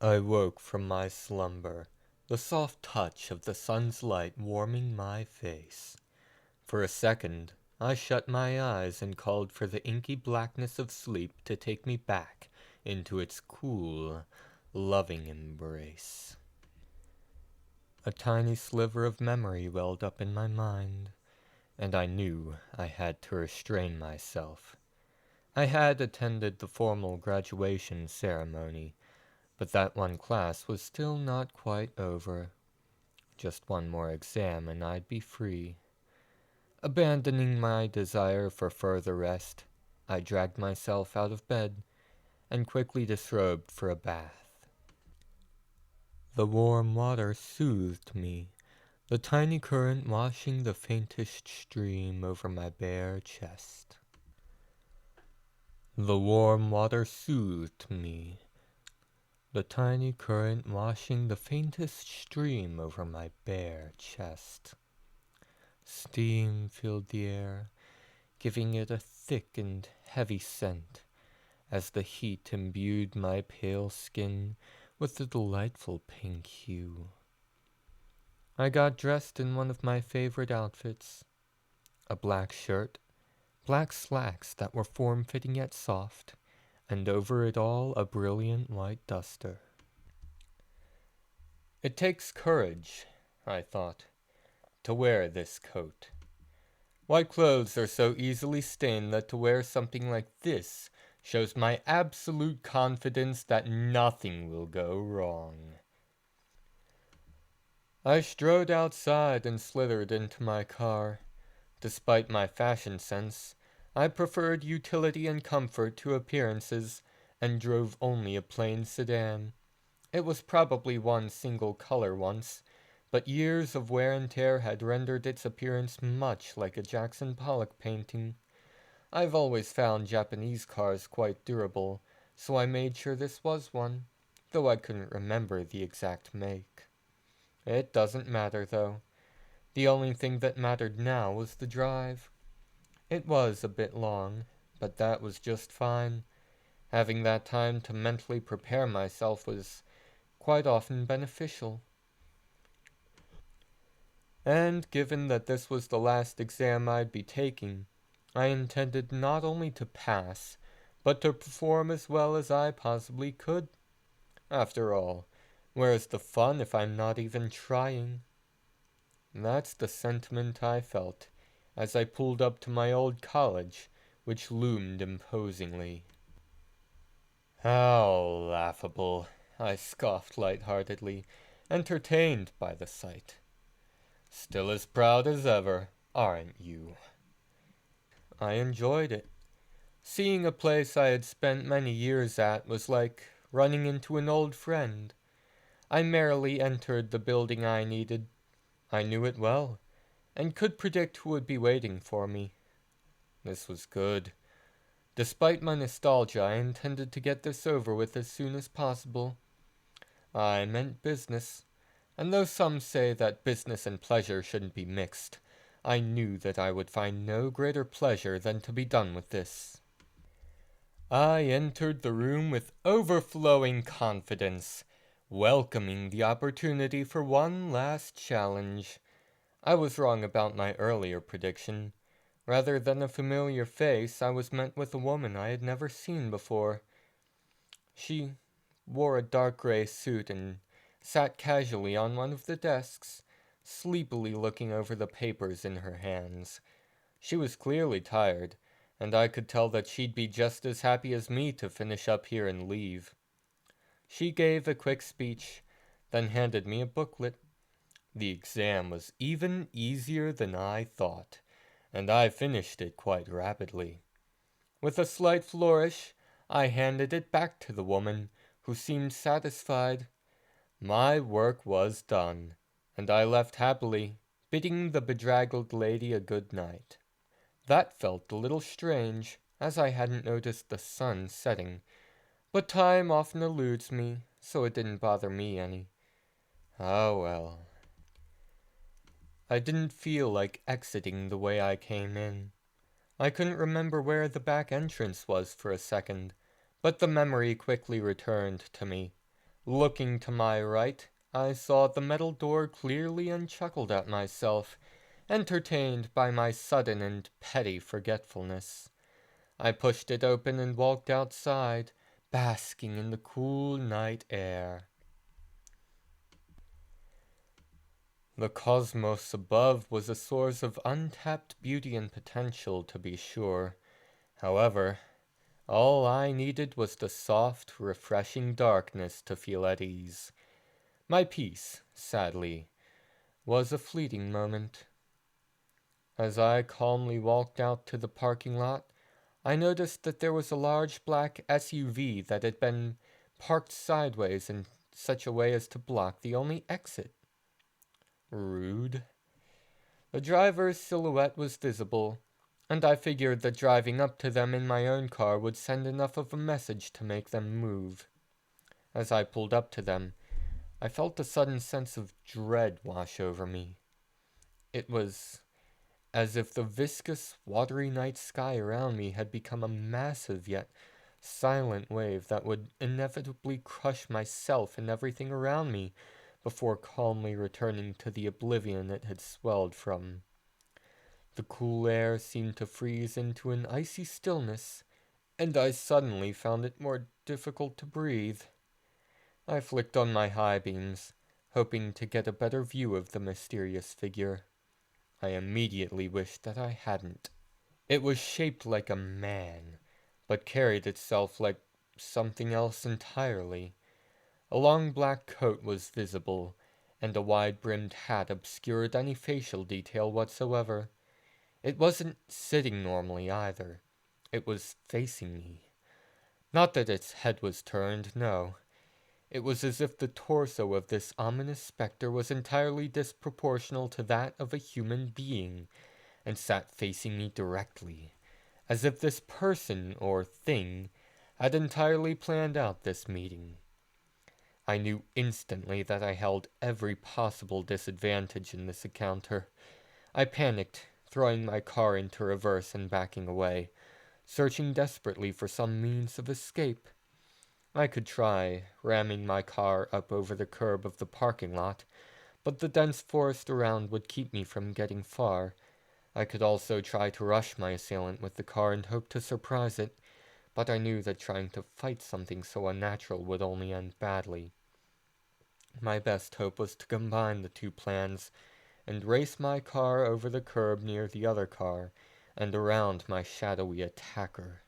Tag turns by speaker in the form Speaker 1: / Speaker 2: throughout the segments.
Speaker 1: I woke from my slumber, the soft touch of the sun's light warming my face. For a second, I shut my eyes and called for the inky blackness of sleep to take me back into its cool, loving embrace. A tiny sliver of memory welled up in my mind, and I knew I had to restrain myself. I had attended the formal graduation ceremony, but that one class was still not quite over. Just one more exam and I'd be free. Abandoning my desire for further rest, I dragged myself out of bed and quickly disrobed for a bath. The warm water soothed me, the tiny current washing the faintest stream over my bare chest. The warm water soothed me, the tiny current washing the faintest stream over my bare chest. Steam filled the air, giving it a thick and heavy scent, as the heat imbued my pale skin with a delightful pink hue. I got dressed in one of my favorite outfits, a black shirt, black slacks that were form-fitting yet soft, and over it all a brilliant white duster. It takes courage, I thought, to wear this coat. White clothes are so easily stained that to wear something like this shows my absolute confidence that nothing will go wrong. I strode outside and slithered into my car. Despite my fashion sense, I preferred utility and comfort to appearances and drove only a plain sedan. It was probably one single color once, but years of wear and tear had rendered its appearance much like a Jackson Pollock painting. I've always found Japanese cars quite durable, so I made sure this was one, though I couldn't remember the exact make. It doesn't matter, though. The only thing that mattered now was the drive. It was a bit long, but that was just fine. Having that time to mentally prepare myself was quite often beneficial. And given that this was the last exam I'd be taking, I intended not only to pass, but to perform as well as I possibly could. After all, where's the fun if I'm not even trying? That's the sentiment I felt as I pulled up to my old college, which loomed imposingly. How laughable, I scoffed lightheartedly, entertained by the sight. Still as proud as ever, aren't you? I enjoyed it. Seeing a place I had spent many years at was like running into an old friend. I merrily entered the building I needed. I knew it well, and could predict who would be waiting for me. This was good. Despite my nostalgia, I intended to get this over with as soon as possible. I meant business, and though some say that business and pleasure shouldn't be mixed, I knew that I would find no greater pleasure than to be done with this. I entered the room with overflowing confidence, welcoming the opportunity for one last challenge. I was wrong about my earlier prediction. Rather than a familiar face, I was met with a woman I had never seen before. She wore a dark gray suit and sat casually on one of the desks, sleepily looking over the papers in her hands. She was clearly tired, and I could tell that she'd be just as happy as me to finish up here and leave. She gave a quick speech, then handed me a booklet. The exam was even easier than I thought, and I finished it quite rapidly. With a slight flourish, I handed it back to the woman, who seemed satisfied. My work was done, and I left happily, bidding the bedraggled lady a good night. That felt a little strange, as I hadn't noticed the sun setting, but time often eludes me, so it didn't bother me any. Ah well. I didn't feel like exiting the way I came in. I couldn't remember where the back entrance was for a second, but the memory quickly returned to me. Looking to my right, I saw the metal door clearly and chuckled at myself, entertained by my sudden and petty forgetfulness. I pushed it open and walked outside, basking in the cool night air. The cosmos above was a source of untapped beauty and potential, to be sure. However, all I needed was the soft, refreshing darkness to feel at ease. My peace, sadly, was a fleeting moment. As I calmly walked out to the parking lot, I noticed that there was a large black SUV that had been parked sideways in such a way as to block the only exit. Rude. The driver's silhouette was visible, and I figured that driving up to them in my own car would send enough of a message to make them move. As I pulled up to them, I felt a sudden sense of dread wash over me. It was as if the viscous, watery night sky around me had become a massive yet silent wave that would inevitably crush myself and everything around me before calmly returning to the oblivion it had swelled from. The cool air seemed to freeze into an icy stillness, and I suddenly found it more difficult to breathe. I flicked on my high beams, hoping to get a better view of the mysterious figure. I immediately wished that I hadn't. It was shaped like a man, but carried itself like something else entirely. A long black coat was visible, and a wide-brimmed hat obscured any facial detail whatsoever. It wasn't sitting normally either. It was facing me. Not that its head was turned, no. It was as if the torso of this ominous specter was entirely disproportional to that of a human being, and sat facing me directly, as if this person or thing had entirely planned out this meeting. I knew instantly that I held every possible disadvantage in this encounter. I panicked, throwing my car into reverse and backing away, searching desperately for some means of escape. I could try ramming my car up over the curb of the parking lot, but the dense forest around would keep me from getting far. I could also try to rush my assailant with the car and hope to surprise it, but I knew that trying to fight something so unnatural would only end badly. My best hope was to combine the two plans and race my car over the curb near the other car and around my shadowy attacker.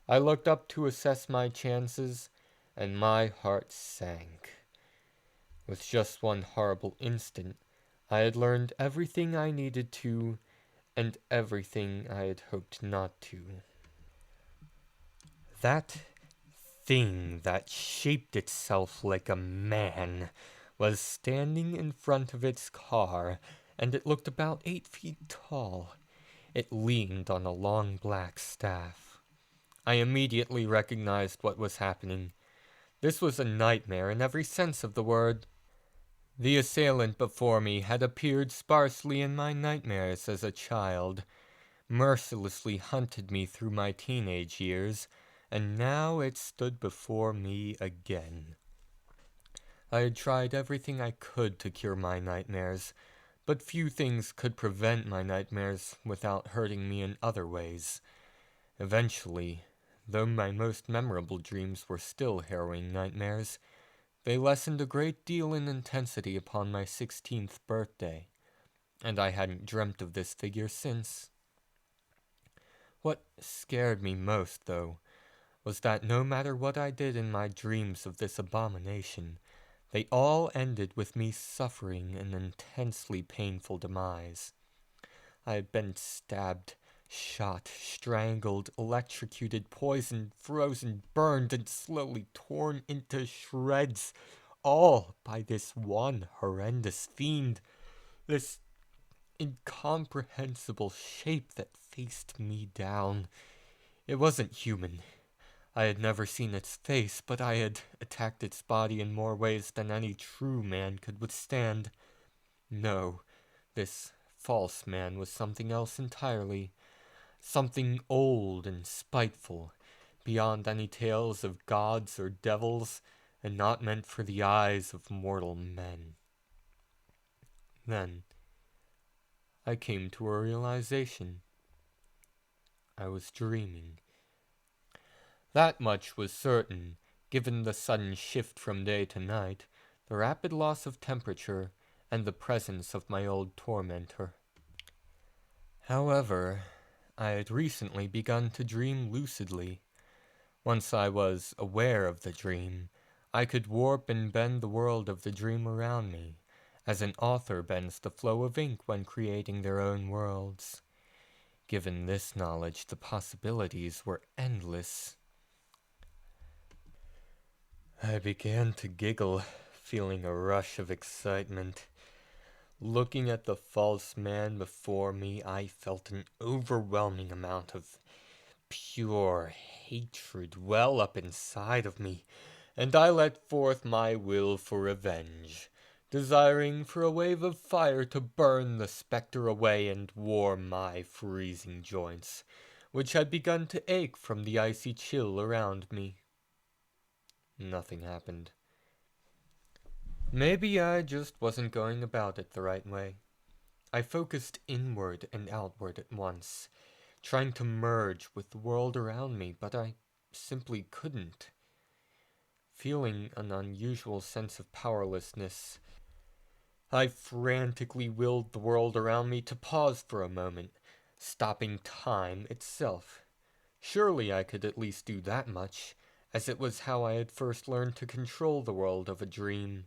Speaker 1: I looked up to assess my chances, and my heart sank. With just one horrible instant, I had learned everything I needed to, and everything I had hoped not to. That thing that shaped itself like a man was standing in front of its car, and it looked about 8 feet tall. It leaned on a long black staff. I immediately recognized what was happening. This was a nightmare in every sense of the word. The assailant before me had appeared sparsely in my nightmares as a child, mercilessly hunted me through my teenage years, and now it stood before me again. I had tried everything I could to cure my nightmares, but few things could prevent my nightmares without hurting me in other ways. Eventually, though my most memorable dreams were still harrowing nightmares, they lessened a great deal in intensity upon my 16th birthday, and I hadn't dreamt of this figure since. What scared me most, though, was that no matter what I did in my dreams of this abomination, they all ended with me suffering an intensely painful demise. I had been stabbed, shot, strangled, electrocuted, poisoned, frozen, burned, and slowly torn into shreds, all by this one horrendous fiend, this incomprehensible shape that faced me down. It wasn't human. I had never seen its face, but I had attacked its body in more ways than any true man could withstand. No, this false man was something else entirely. Something old and spiteful, beyond any tales of gods or devils, and not meant for the eyes of mortal men. Then I came to a realization. I was dreaming. That much was certain, given the sudden shift from day to night, the rapid loss of temperature, and the presence of my old tormentor. However, I had recently begun to dream lucidly. Once I was aware of the dream, I could warp and bend the world of the dream around me, as an author bends the flow of ink when creating their own worlds. Given this knowledge, the possibilities were endless. I began to giggle, feeling a rush of excitement. Looking at the false man before me, I felt an overwhelming amount of pure hatred well up inside of me, and I let forth my will for revenge, desiring for a wave of fire to burn the spectre away and warm my freezing joints, which had begun to ache from the icy chill around me. Nothing happened. Maybe I just wasn't going about it the right way. I focused inward and outward at once, trying to merge with the world around me, but I simply couldn't. Feeling an unusual sense of powerlessness, I frantically willed the world around me to pause for a moment, stopping time itself. Surely I could at least do that much, as it was how I had first learned to control the world of a dream.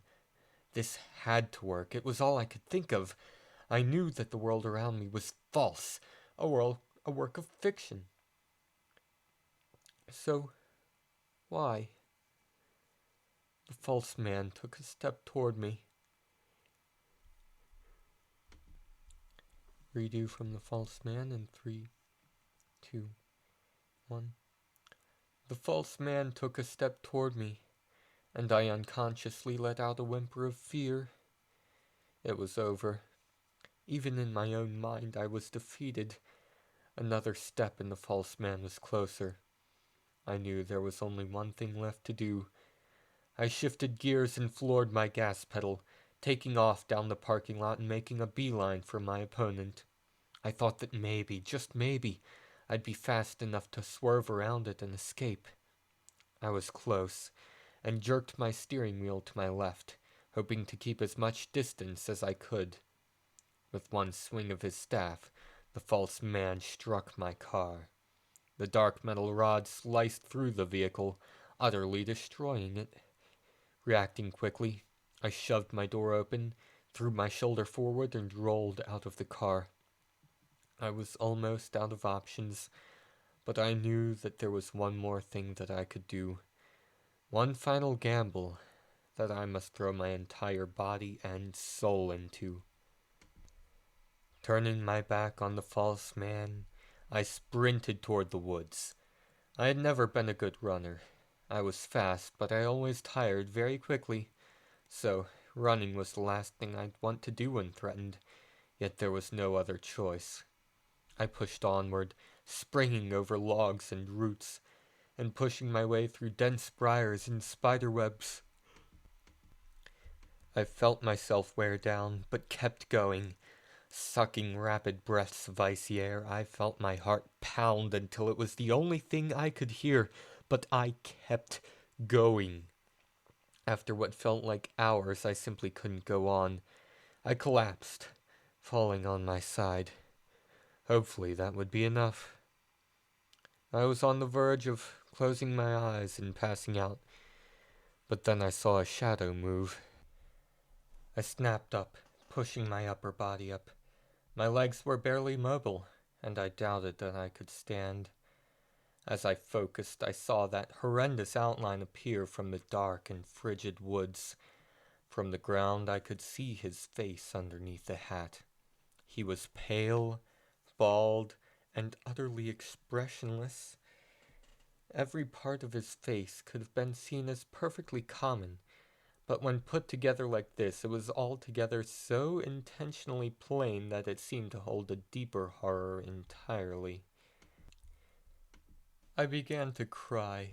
Speaker 1: This had to work. It was all I could think of. I knew that the world around me was false, a work of fiction. So, why? The false man took a step toward me. Redo from the false man in 3, 2, 1. The false man took a step toward me, and I unconsciously let out a whimper of fear. It was over. Even in my own mind, I was defeated. Another step and the false man was closer. I knew there was only one thing left to do. I shifted gears and floored my gas pedal, taking off down the parking lot and making a beeline for my opponent. I thought that maybe, just maybe, I'd be fast enough to swerve around it and escape. I was close, and jerked my steering wheel to my left, hoping to keep as much distance as I could. With one swing of his staff, the false man struck my car. The dark metal rod sliced through the vehicle, utterly destroying it. Reacting quickly, I shoved my door open, threw my shoulder forward, and rolled out of the car. I was almost out of options, but I knew that there was one more thing that I could do. One final gamble that I must throw my entire body and soul into. Turning my back on the false man, I sprinted toward the woods. I had never been a good runner. I was fast, but I always tired very quickly, so running was the last thing I'd want to do when threatened, yet there was no other choice. I pushed onward, springing over logs and roots, and pushing my way through dense briars and spider webs. I felt myself wear down, but kept going. Sucking rapid breaths of icy air, I felt my heart pound until it was the only thing I could hear, but I kept going. After what felt like hours, I simply couldn't go on. I collapsed, falling on my side. Hopefully that would be enough. I was on the verge of closing my eyes and passing out, but then I saw a shadow move. I snapped up, pushing my upper body up. My legs were barely mobile, and I doubted that I could stand. As I focused, I saw that horrendous outline appear from the dark and frigid woods. From the ground, I could see his face underneath the hat. He was pale, bald, and utterly expressionless. Every part of his face could have been seen as perfectly common, but when put together like this, it was altogether so intentionally plain that it seemed to hold a deeper horror entirely. I began to cry,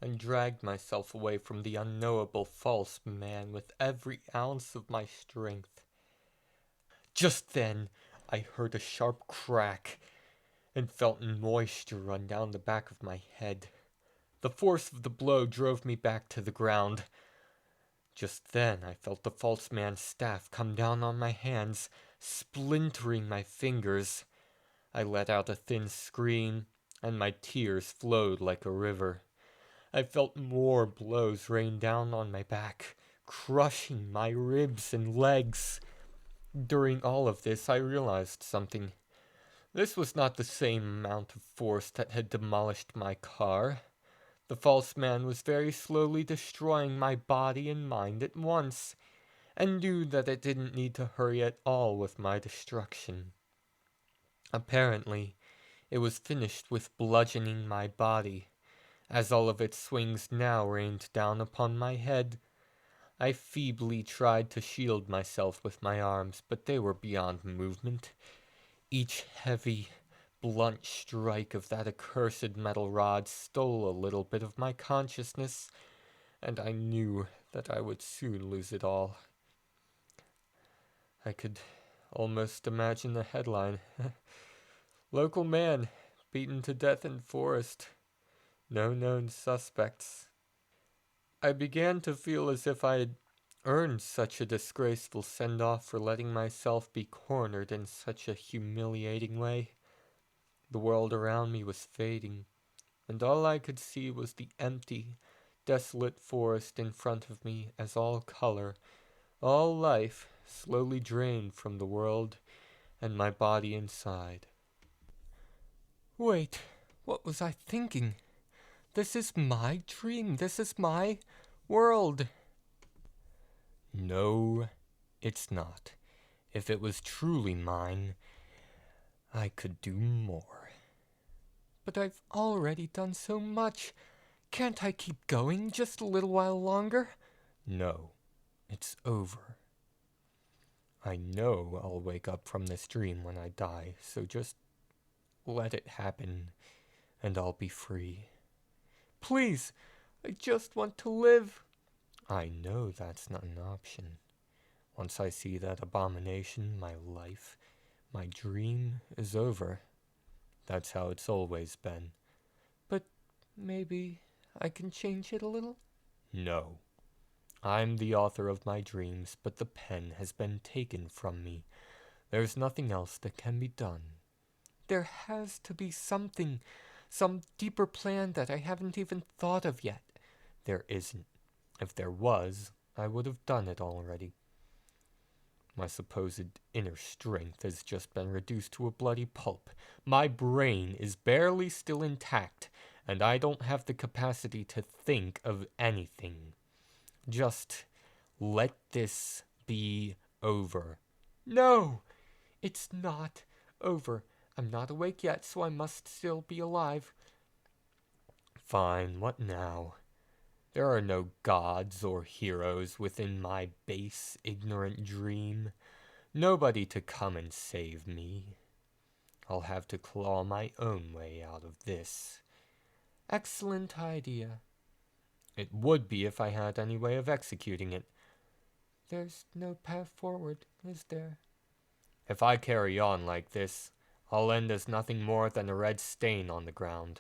Speaker 1: and dragged myself away from the unknowable false man with every ounce of my strength. Just then, I heard a sharp crack and felt moisture run down the back of my head. The force of the blow drove me back to the ground. Just then I felt the false man's staff come down on my hands, splintering my fingers. I let out a thin scream, and my tears flowed like a river. I felt more blows rain down on my back, crushing my ribs and legs. During all of this, I realized something. This was not the same amount of force that had demolished my car. The false man was very slowly destroying my body and mind at once, and knew that it didn't need to hurry at all with my destruction. Apparently, it was finished with bludgeoning my body. As all of its swings now rained down upon my head, I feebly tried to shield myself with my arms, but they were beyond movement. Each heavy, blunt strike of that accursed metal rod stole a little bit of my consciousness, and I knew that I would soon lose it all. I could almost imagine the headline. Local man beaten to death in forest. No known suspects. I began to feel as if I had earned such a disgraceful send-off for letting myself be cornered in such a humiliating way. The world around me was fading, and all I could see was the empty, desolate forest in front of me as all color, all life slowly drained from the world and my body inside. Wait, what was I thinking? This is my dream. This is my world. No, it's not. If it was truly mine, I could do more. But I've already done so much. Can't I keep going just a little while longer? No, it's over. I know I'll wake up from this dream when I die, so just let it happen, and I'll be free. Please, I just want to live. I know that's not an option. Once I see that abomination, my life, my dream is over. That's how it's always been. But maybe I can change it a little? No. I'm the author of my dreams, but the pen has been taken from me. There's nothing else that can be done. There has to be something, some deeper plan that I haven't even thought of yet. There isn't. If there was, I would have done it already. My supposed inner strength has just been reduced to a bloody pulp. My brain is barely still intact, and I don't have the capacity to think of anything. Just let this be over. No, it's not over. I'm not awake yet, so I must still be alive. Fine, what now? There are no gods or heroes within my base, ignorant dream. Nobody to come and save me. I'll have to claw my own way out of this. Excellent idea. It would be if I had any way of executing it. There's no path forward, is there? If I carry on like this, I'll end as nothing more than a red stain on the ground.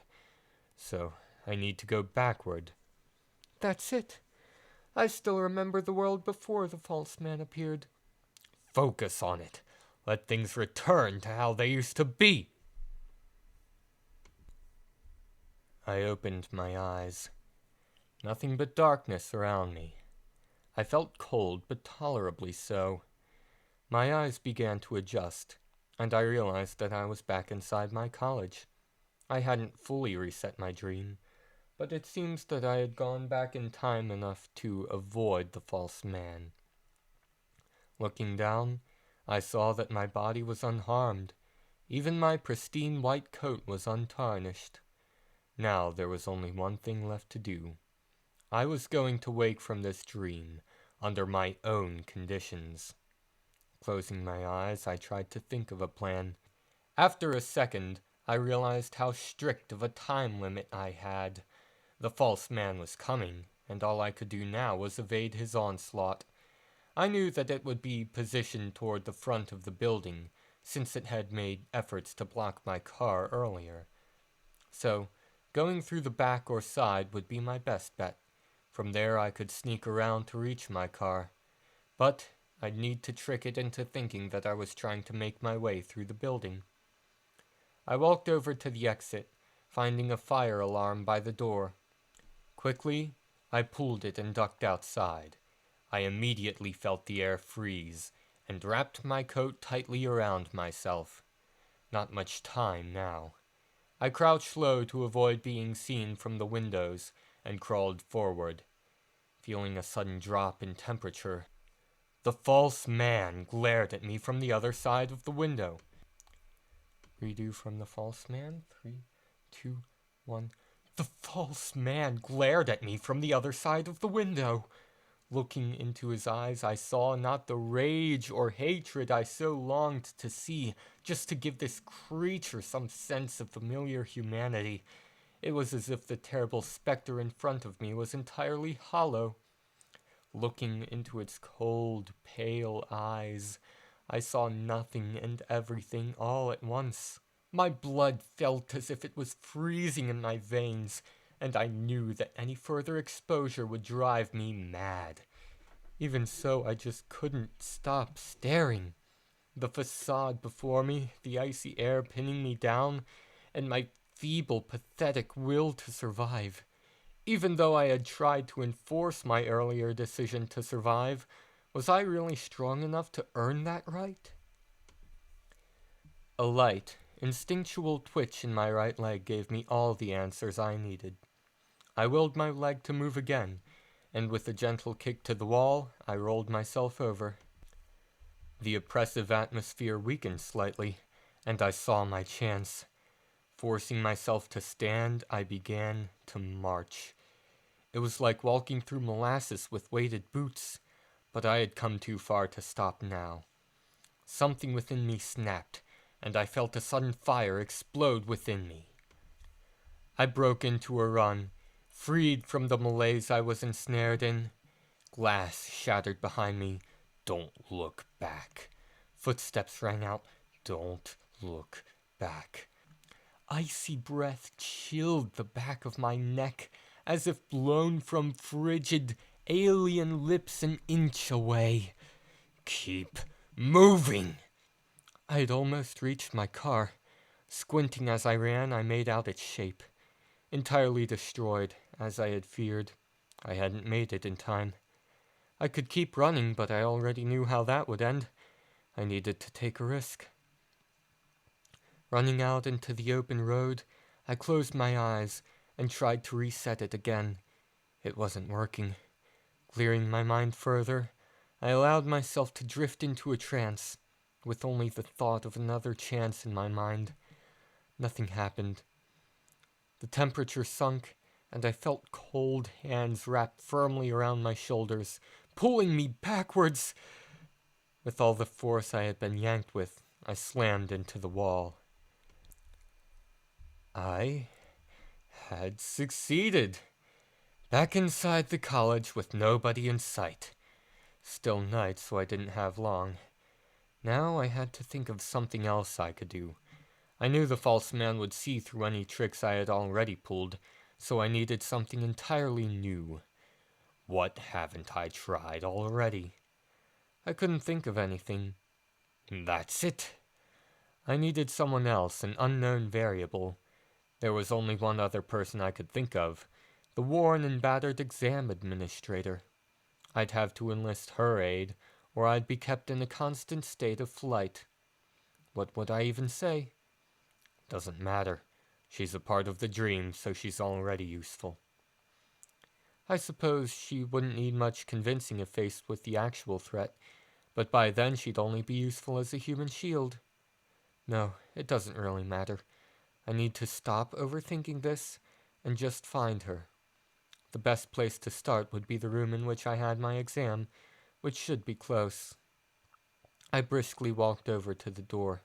Speaker 1: So I need to go backward. That's it. I still remember the world before the false man appeared. Focus on it. Let things return to how they used to be. I opened my eyes. Nothing but darkness around me. I felt cold, but tolerably so. My eyes began to adjust, and I realized that I was back inside my college. I hadn't fully reset my dream, but it seems that I had gone back in time enough to avoid the false man. Looking down, I saw that my body was unharmed. Even my pristine white coat was untarnished. Now there was only one thing left to do. I was going to wake from this dream, under my own conditions. Closing my eyes, I tried to think of a plan. After a second, I realized how strict of a time limit I had. The false man was coming, and all I could do now was evade his onslaught. I knew that it would be positioned toward the front of the building, since it had made efforts to block my car earlier. So, going through the back or side would be my best bet. From there I could sneak around to reach my car. But I'd need to trick it into thinking that I was trying to make my way through the building. I walked over to the exit, finding a fire alarm by the door. Quickly, I pulled it and ducked outside. I immediately felt the air freeze, and wrapped my coat tightly around myself. Not much time now. I crouched low to avoid being seen from the windows, and crawled forward, feeling a sudden drop in temperature. The false man glared at me from the other side of the window. Redo from the false man. 3, 2, 1. The false man glared at me from the other side of the window. Looking into his eyes, I saw not the rage or hatred I so longed to see, just to give this creature some sense of familiar humanity. It was as if the terrible specter in front of me was entirely hollow. Looking into its cold, pale eyes, I saw nothing and everything all at once. My blood felt as if it was freezing in my veins, and I knew that any further exposure would drive me mad. Even so, I just couldn't stop staring. The facade before me, the icy air pinning me down, and my feeble, pathetic will to survive. Even though I had tried to enforce my earlier decision to survive, was I really strong enough to earn that right? A light, instinctual twitch in my right leg gave me all the answers I needed. I willed my leg to move again, and with a gentle kick to the wall, I rolled myself over. The oppressive atmosphere weakened slightly, and I saw my chance. Forcing myself to stand, I began to march. It was like walking through molasses with weighted boots, but I had come too far to stop now. Something within me snapped, and I felt a sudden fire explode within me. I broke into a run, freed from the malaise I was ensnared in. Glass shattered behind me. Don't look back. Footsteps rang out. Don't look back. Icy breath chilled the back of my neck, as if blown from frigid, alien lips an inch away. Keep moving! I had almost reached my car. Squinting as I ran, I made out its shape. Entirely destroyed, as I had feared. I hadn't made it in time. I could keep running, but I already knew how that would end. I needed to take a risk. Running out into the open road, I closed my eyes and tried to reset it again. It wasn't working. Clearing my mind further, I allowed myself to drift into a trance, with only the thought of another chance in my mind. Nothing happened. The temperature sunk, and I felt cold hands wrapped firmly around my shoulders, pulling me backwards. With all the force I had been yanked with, I slammed into the wall. I had succeeded. Back inside the college with nobody in sight. Still night, so I didn't have long. Now I had to think of something else I could do. I knew the false man would see through any tricks I had already pulled, so I needed something entirely new. What haven't I tried already? I couldn't think of anything. That's it. I needed someone else, an unknown variable. There was only one other person I could think of, the worn and battered exam administrator. I'd have to enlist her aid, or I'd be kept in a constant state of flight. What would I even say? Doesn't matter. She's a part of the dream, so she's already useful. I suppose she wouldn't need much convincing if faced with the actual threat, but by then she'd only be useful as a human shield. No, it doesn't really matter. I need to stop overthinking this and just find her. The best place to start would be the room in which I had my exam, which should be close. I briskly walked over to the door.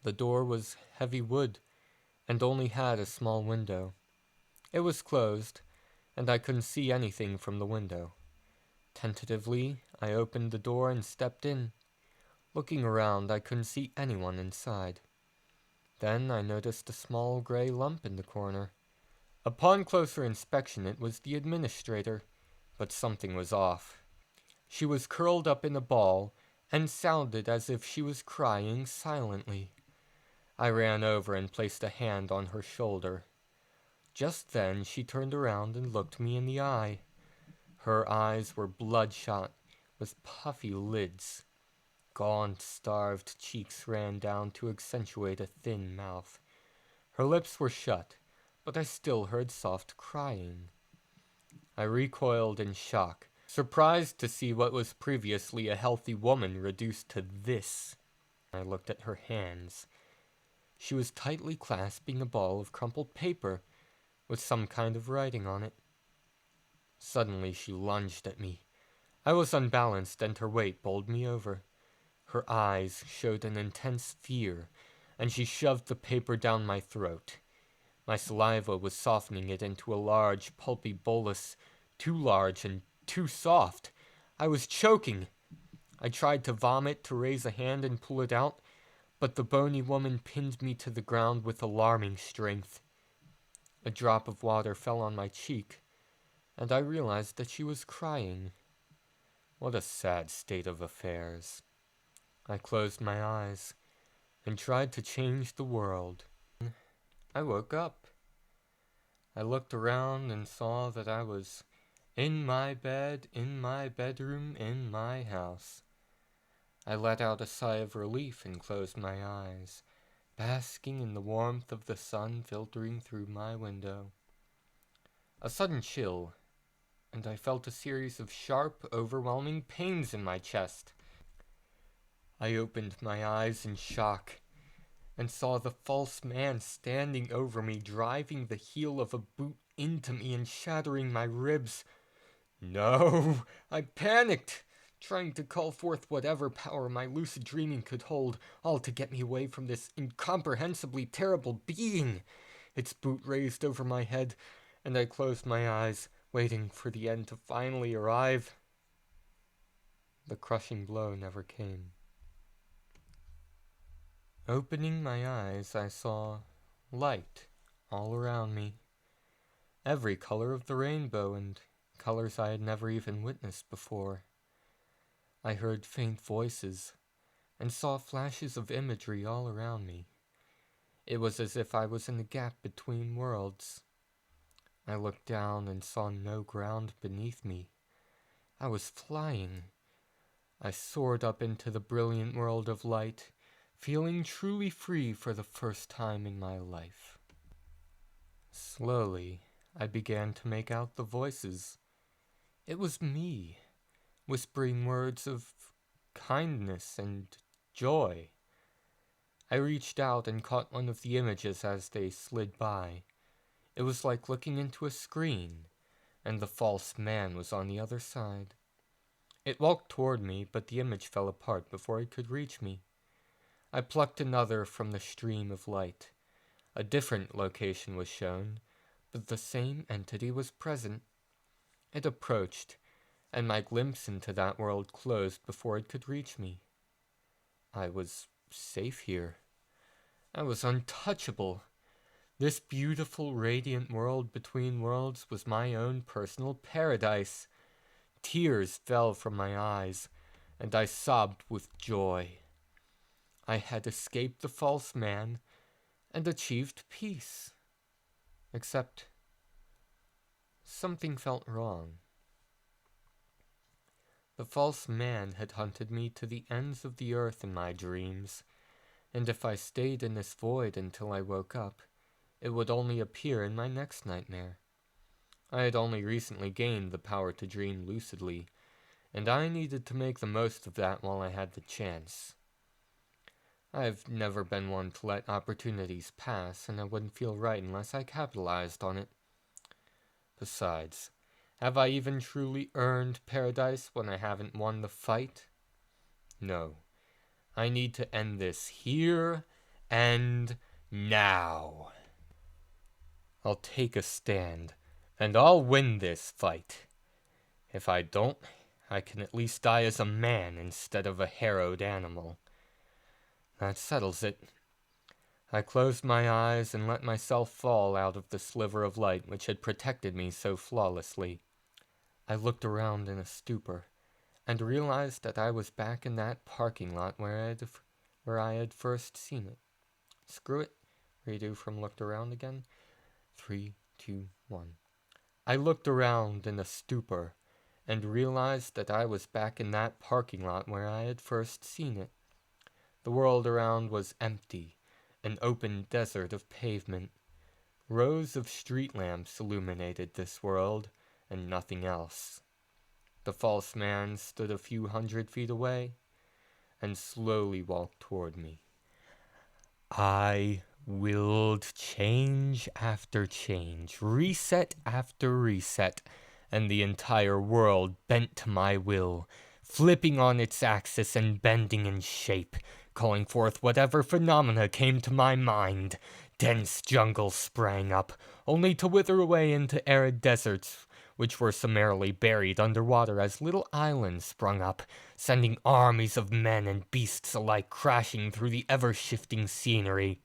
Speaker 1: The door was heavy wood, and only had a small window. It was closed, and I couldn't see anything from the window. Tentatively, I opened the door and stepped in. Looking around, I couldn't see anyone inside. Then I noticed a small gray lump in the corner. Upon closer inspection, it was the administrator, but something was off. She was curled up in a ball and sounded as if she was crying silently. I ran over and placed a hand on her shoulder. Just then she turned around and looked me in the eye. Her eyes were bloodshot, with puffy lids. Gaunt, starved cheeks ran down to accentuate a thin mouth. Her lips were shut, but I still heard soft crying. I recoiled in shock, surprised to see what was previously a healthy woman reduced to this. I looked at her hands. She was tightly clasping a ball of crumpled paper with some kind of writing on it. Suddenly she lunged at me. I was unbalanced and her weight bowled me over. Her eyes showed an intense fear, and she shoved the paper down my throat. My saliva was softening it into a large, pulpy bolus, too large and too soft. I was choking. I tried to vomit, to raise a hand and pull it out, but the bony woman pinned me to the ground with alarming strength. A drop of water fell on my cheek, and I realized that she was crying. What a sad state of affairs. I closed my eyes and tried to change the world. I woke up. I looked around and saw that I was in my bed, in my bedroom, in my house. I let out a sigh of relief and closed my eyes, basking in the warmth of the sun filtering through my window. A sudden chill, and I felt a series of sharp, overwhelming pains in my chest. I opened my eyes in shock and saw the false man standing over me, driving the heel of a boot into me and shattering my ribs. No! I panicked, trying to call forth whatever power my lucid dreaming could hold, all to get me away from this incomprehensibly terrible being. Its boot raised over my head, and I closed my eyes, waiting for the end to finally arrive. The crushing blow never came. Opening my eyes, I saw light all around me. Every color of the rainbow and colors I had never even witnessed before. I heard faint voices and saw flashes of imagery all around me. It was as if I was in a gap between worlds. I looked down and saw no ground beneath me. I was flying. I soared up into the brilliant world of light, feeling truly free for the first time in my life. Slowly, I began to make out the voices. It was me, whispering words of kindness and joy. I reached out and caught one of the images as they slid by. It was like looking into a screen, and the false man was on the other side. It walked toward me, but the image fell apart before it could reach me. I plucked another from the stream of light. A different location was shown, but the same entity was present. It approached, and my glimpse into that world closed before it could reach me. I was safe here. I was untouchable. This beautiful, radiant world between worlds was my own personal paradise. Tears fell from my eyes, and I sobbed with joy. I had escaped the false man and achieved peace. Except something felt wrong. The false man had hunted me to the ends of the earth in my dreams, and if I stayed in this void until I woke up, it would only appear in my next nightmare. I had only recently gained the power to dream lucidly, and I needed to make the most of that while I had the chance. I've never been one to let opportunities pass, and I wouldn't feel right unless I capitalized on it. Besides, have I even truly earned paradise when I haven't won the fight? No. I need to end this here and now. I'll take a stand, and I'll win this fight. If I don't, I can at least die as a man instead of a harrowed animal. That settles it. I closed my eyes and let myself fall out of the sliver of light which had protected me so flawlessly. I looked around in a stupor, and realized that I was back in that parking lot where I had first seen it. Screw it. Redo from looked around again. 3, 2, 1. I looked around in a stupor, and realized that I was back in that parking lot where I had first seen it. The world around was empty, an open desert of pavement. Rows of street lamps illuminated this world, and nothing else. The false man stood a few 100 feet away, and slowly walked toward me. I willed change after change, reset after reset, and the entire world bent to my will, flipping on its axis and bending in shape, calling forth whatever phenomena came to my mind. Dense jungles sprang up, only to wither away into arid deserts, which were summarily buried underwater as little islands sprung up, sending armies of men and beasts alike crashing through the ever-shifting scenery.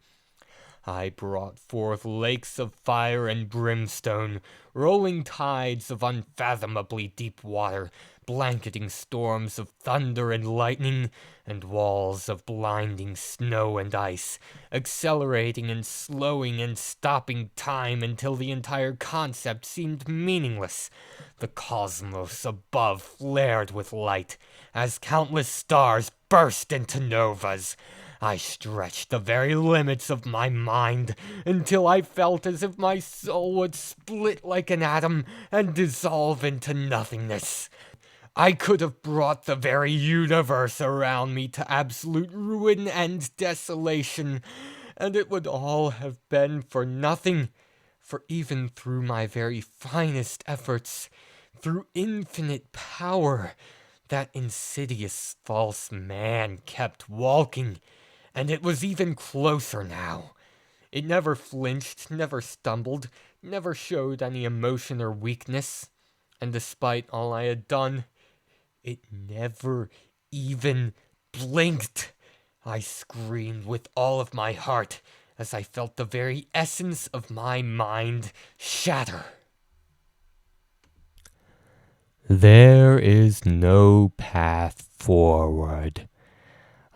Speaker 1: I brought forth lakes of fire and brimstone, rolling tides of unfathomably deep water, blanketing storms of thunder and lightning, and walls of blinding snow and ice, accelerating and slowing and stopping time until the entire concept seemed meaningless. The cosmos above flared with light, as countless stars burst into novas. I stretched the very limits of my mind until I felt as if my soul would split like an atom and dissolve into nothingness. I could have brought the very universe around me to absolute ruin and desolation, and it would all have been for nothing, for even through my very finest efforts, through infinite power, that insidious false man kept walking. And it was even closer now. It never flinched, never stumbled, never showed any emotion or weakness. And despite all I had done, it never even blinked. I screamed with all of my heart as I felt the very essence of my mind shatter. There is no path forward.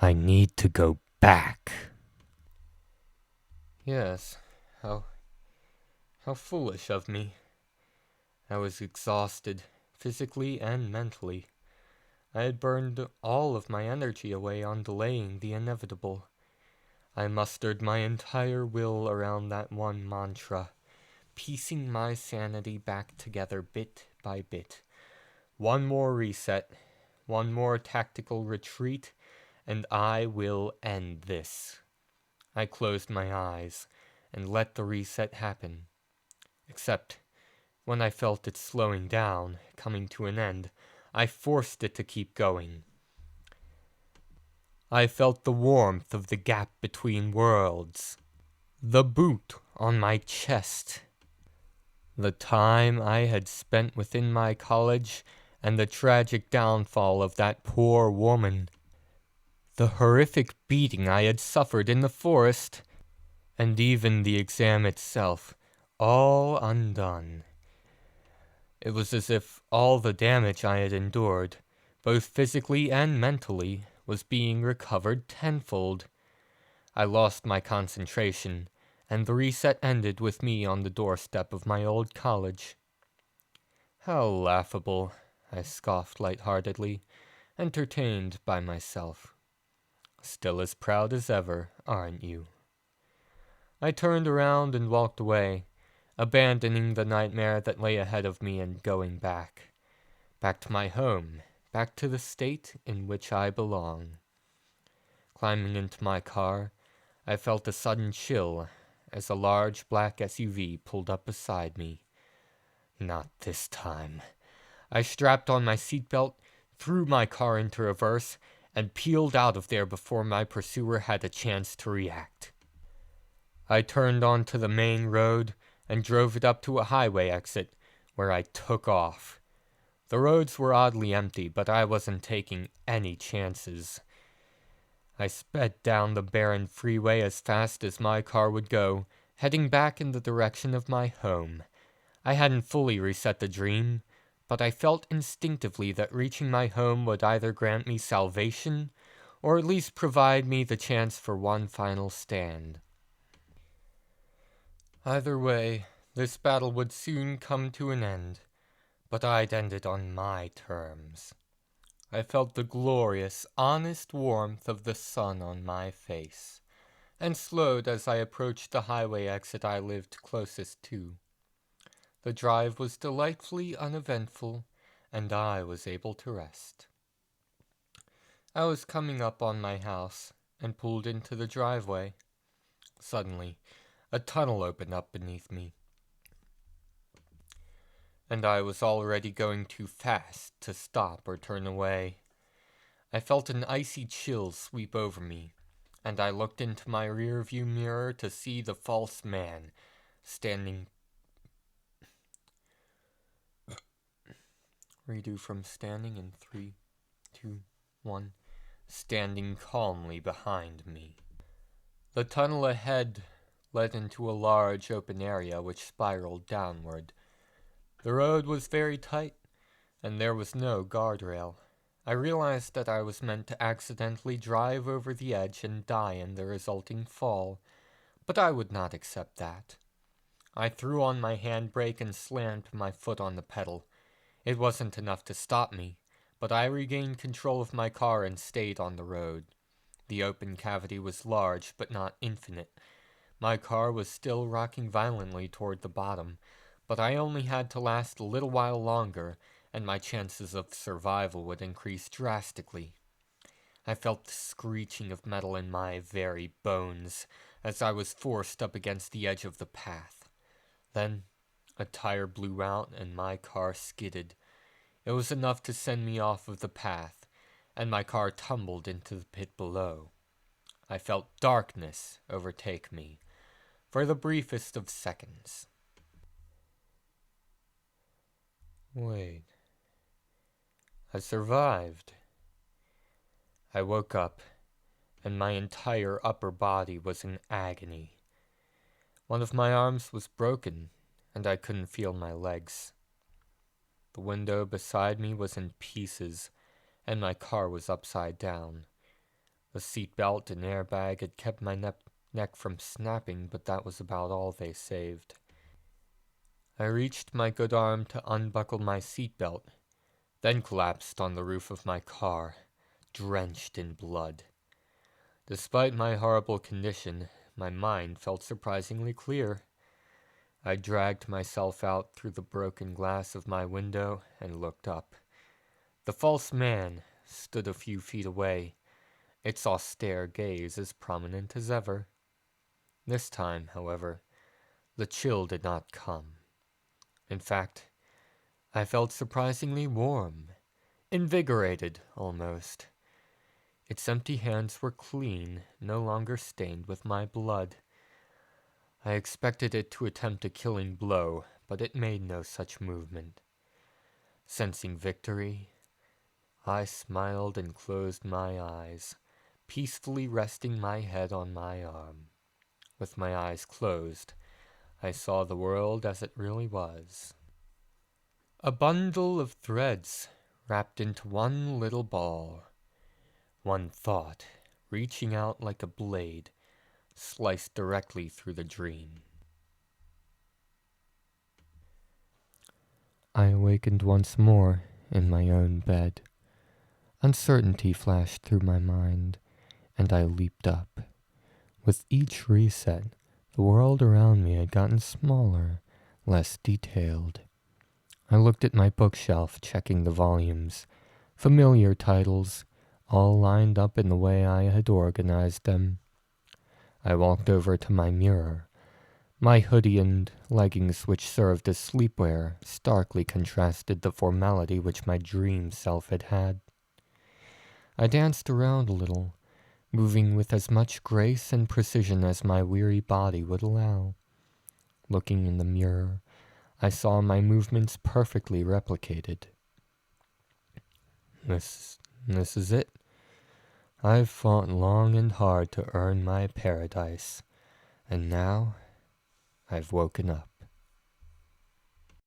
Speaker 1: I need to go back. Yes, how foolish of me. I was exhausted, physically and mentally. I had burned all of my energy away on delaying the inevitable. I mustered my entire will around that one mantra, piecing my sanity back together bit by bit. One more reset, one more tactical retreat, and I will end this. I closed my eyes and let the reset happen. Except, when I felt it slowing down, coming to an end, I forced it to keep going. I felt the warmth of the gap between worlds, the boot on my chest, the time I had spent within my college, and the tragic downfall of that poor woman. The horrific beating I had suffered in the forest, and even the exam itself, all undone. It was as if all the damage I had endured, both physically and mentally, was being recovered tenfold. I lost my concentration, and the reset ended with me on the doorstep of my old college. How laughable, I scoffed lightheartedly, entertained by myself. Still as proud as ever, aren't you? I turned around and walked away, abandoning the nightmare that lay ahead of me and going back. Back to my home, back to the state in which I belong. Climbing into my car, I felt a sudden chill as a large black SUV pulled up beside me. Not this time. I strapped on my seatbelt, threw my car into reverse, and peeled out of there before my pursuer had a chance to react. I turned onto the main road and drove it up to a highway exit, where I took off. The roads were oddly empty, but I wasn't taking any chances. I sped down the barren freeway as fast as my car would go, heading back in the direction of my home. I hadn't fully reset the dream, but I felt instinctively that reaching my home would either grant me salvation, or at least provide me the chance for one final stand. Either way, this battle would soon come to an end, but I'd end it on my terms. I felt the glorious, honest warmth of the sun on my face, and slowed as I approached the highway exit I lived closest to. The drive was delightfully uneventful, and I was able to rest. I was coming up on my house, and pulled into the driveway. Suddenly, a tunnel opened up beneath me, and I was already going too fast to stop or turn away. I felt an icy chill sweep over me, and I looked into my rearview mirror to see the false man standing... Redo from standing in 3, 2, 1. Standing calmly behind me. The tunnel ahead led into a large open area which spiraled downward. The road was very tight, and there was no guardrail. I realized that I was meant to accidentally drive over the edge and die in the resulting fall, but I would not accept that. I threw on my handbrake and slammed my foot on the pedal. It wasn't enough to stop me, but I regained control of my car and stayed on the road. The open cavity was large, but not infinite. My car was still rocking violently toward the bottom, but I only had to last a little while longer, and my chances of survival would increase drastically. I felt the screeching of metal in my very bones as I was forced up against the edge of the path. Then, a tire blew out and my car skidded. It was enough to send me off of the path, and my car tumbled into the pit below. I felt darkness overtake me for the briefest of seconds. Wait. I survived. I woke up, and my entire upper body was in agony. One of my arms was broken, and I couldn't feel my legs. The window beside me was in pieces, and my car was upside down. The seatbelt and airbag had kept my neck from snapping, but that was about all they saved. I reached my good arm to unbuckle my seatbelt, then collapsed on the roof of my car, drenched in blood. Despite my horrible condition, my mind felt surprisingly clear. I dragged myself out through the broken glass of my window and looked up. The false man stood a few feet away, its austere gaze as prominent as ever. This time, however, the chill did not come. In fact, I felt surprisingly warm, invigorated almost. Its empty hands were clean, no longer stained with my blood. I expected it to attempt a killing blow, but it made no such movement. Sensing victory, I smiled and closed my eyes, peacefully resting my head on my arm. With my eyes closed, I saw the world as it really was. A bundle of threads wrapped into one little ball. One thought, reaching out like a blade, sliced directly through the dream. I awakened once more in my own bed. Uncertainty flashed through my mind, and I leaped up. With each reset, the world around me had gotten smaller, less detailed. I looked at my bookshelf, checking the volumes, familiar titles, all lined up in the way I had organized them. I walked over to my mirror. My hoodie and leggings, which served as sleepwear, starkly contrasted the formality which my dream self had had. I danced around a little, moving with as much grace and precision as my weary body would allow. Looking in the mirror, I saw my movements perfectly replicated. This is it. I've fought long and hard to earn my paradise, and now I've woken up.